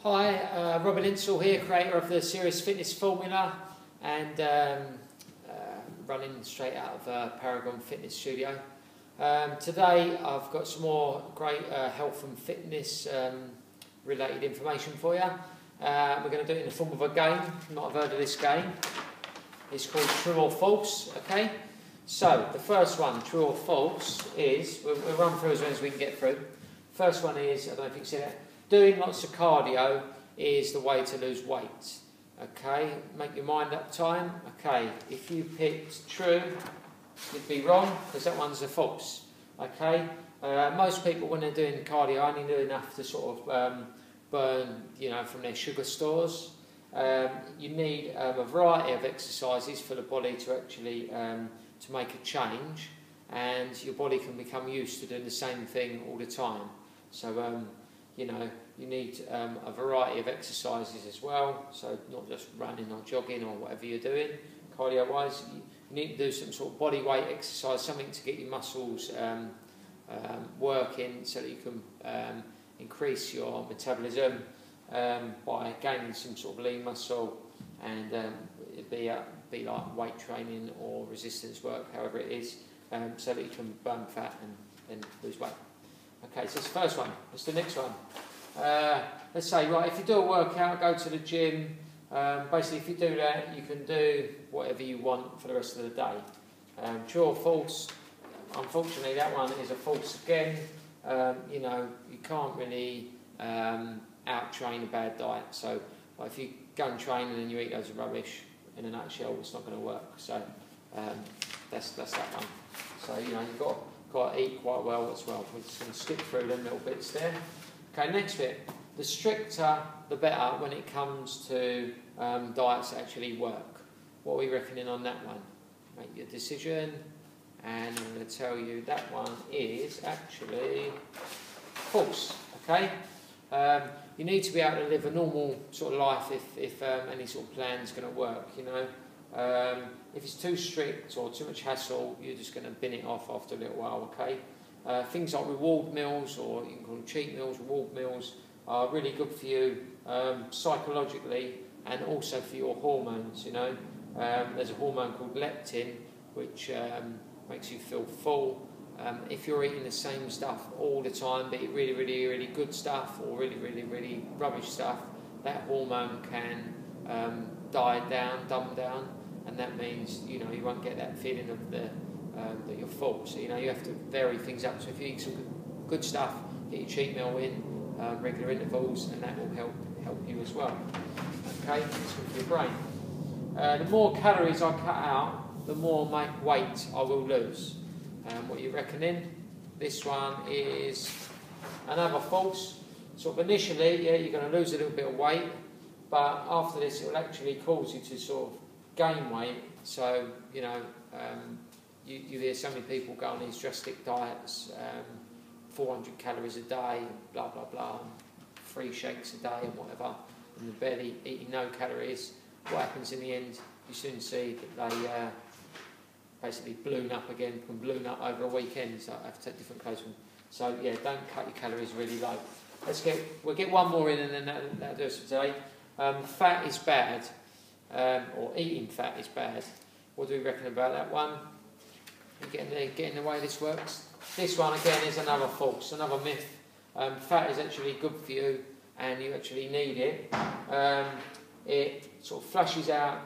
Hi, Robin Insall here, creator of the Serious Fitness Formula and running straight out of Paragon Fitness Studio. Today I've got some more great health and fitness related information for you. We're going to do it in the form of a game. You might have heard of this game. It's called True or False. Okay. So the first one, true or false, is we'll run through as many as we can get through. First one is, I don't know if you can see that, doing lots of cardio is the way to lose weight. Okay, make your mind up time. Okay, if you picked true, you'd be wrong because that one's a false. Okay, most people when they're doing cardio only do enough to sort of burn, from their sugar stores. You need a variety of exercises for the body to actually to make a change, and your body can become used to doing the same thing all the time. So you need a variety of exercises as well, so not just running or jogging or whatever you're doing cardio wise. You need to do some sort of body weight exercise, something to get your muscles working so that you can increase your metabolism by gaining some sort of lean muscle, and it'd be like weight training or resistance work, however it is, so that you can burn fat and lose weight. Okay, so that's the first one. What's the next one? Let's say, right, if you do a workout, go to the gym, basically if you do that, you can do whatever you want for the rest of the day. True or false? Unfortunately, that one is a false again. You can't really out-train a bad diet. So if you go and train and then you eat loads of rubbish, in a nutshell, it's not going to work. So that's that one. So, you've got to eat quite well as well. We're just going to skip through them little bits there. Okay, next bit. The stricter, the better when it comes to diets that actually work. What are we reckoning on that one? Make your decision, and I'm going to tell you that one is actually false. Okay, you need to be able to live a normal sort of life if any sort of plan is going to work. If it's too strict or too much hassle, you're just going to bin it off after a little while. Okay. Things like reward meals, or you can call them cheat meals, reward meals, are really good for you psychologically and also for your hormones. There's a hormone called leptin which makes you feel full. If you're eating the same stuff all the time, be it really, really, really good stuff or really, really, really rubbish stuff, that hormone can dumb down, and that means you won't get that feeling of that you're full. So you have to vary things up. So if you eat some good stuff, get your cheat meal in regular intervals, and that will help you as well. Okay, it's good for your brain. The more calories I cut out, the more weight I will lose. What are you reckoning? This one is another false. Sort of initially, yeah, you're going to lose a little bit of weight, but after this, it will actually cause you to sort of gain weight. So you hear so many people go on these drastic diets, 400 calories a day, blah blah blah, 3 shakes a day and whatever, and they're barely eating no calories. What happens in the end? You soon see that they basically balloon up again, can balloon up over a weekend. So I have to take different clothes from. So yeah, don't cut your calories really low. We'll get one more in, and then that'll do us for today. Fat is bad, or eating fat is bad. What do we reckon about that one? Getting the way this works. This one again is another false, another myth. Fat is actually good for you, and you actually need it. It sort of flushes out.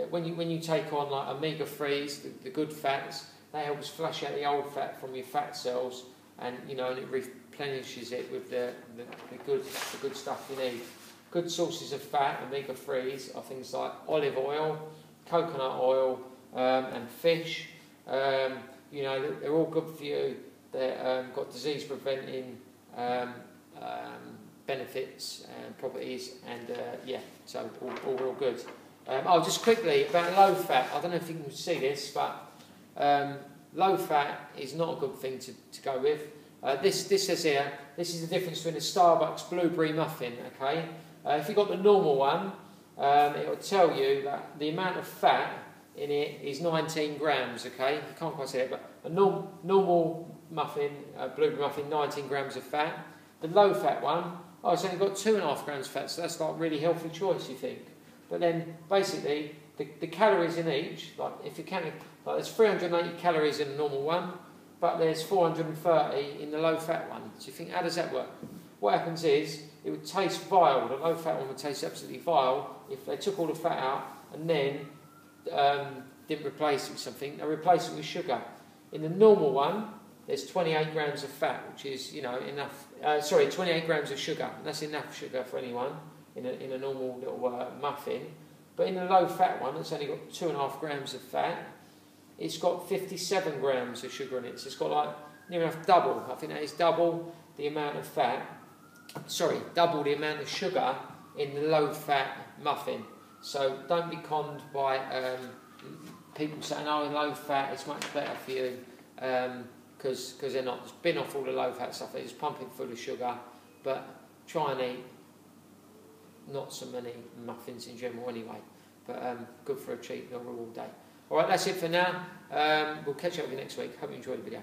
When you take on like omega-3s, the good fats, that helps flush out the old fat from your fat cells, and and it replenishes it with the good stuff you need. Good sources of fat, omega-3s, are things like olive oil, coconut oil, and fish. They're all good for you. They've got disease-preventing benefits and properties, and so all real good. Just quickly about low fat. I don't know if you can see this, but low fat is not a good thing to go with. This says here, this is the difference between a Starbucks blueberry muffin. Okay, if you've got the normal one, it will tell you that the amount of fat in it is 19 grams. Okay, you can't quite see it, but a normal muffin, blueberry muffin, 19 grams of fat. The low fat one, oh, it's only got 2.5 grams of fat, so that's like a really healthy choice, you think. But then basically the calories in each, like if you're counting, like there's 380 calories in a normal one, but there's 430 in the low fat one. So you think, how does that work? What happens is it would taste vile. The low fat one would taste absolutely vile if they took all the fat out and then didn't replace it with something. They replace it with sugar. In the normal one, there's 28 grams of fat, which is, you know, enough. 28 grams of sugar. And that's enough sugar for anyone in a normal little muffin. But in the low fat one, it's only got 2.5 grams of fat. It's got 57 grams of sugar in it. So it's got like near enough double. I think that is double the amount of fat. Sorry, double the amount of sugar in the low fat muffin. So don't be conned by people saying, oh, low fat is much better for you. Because they're not. Just bin off all the low fat stuff. They're just pumping full of sugar. But try and eat not so many muffins in general anyway. But good for a cheat meal all day. Alright, that's it for now. We'll catch up with you next week. Hope you enjoyed the video.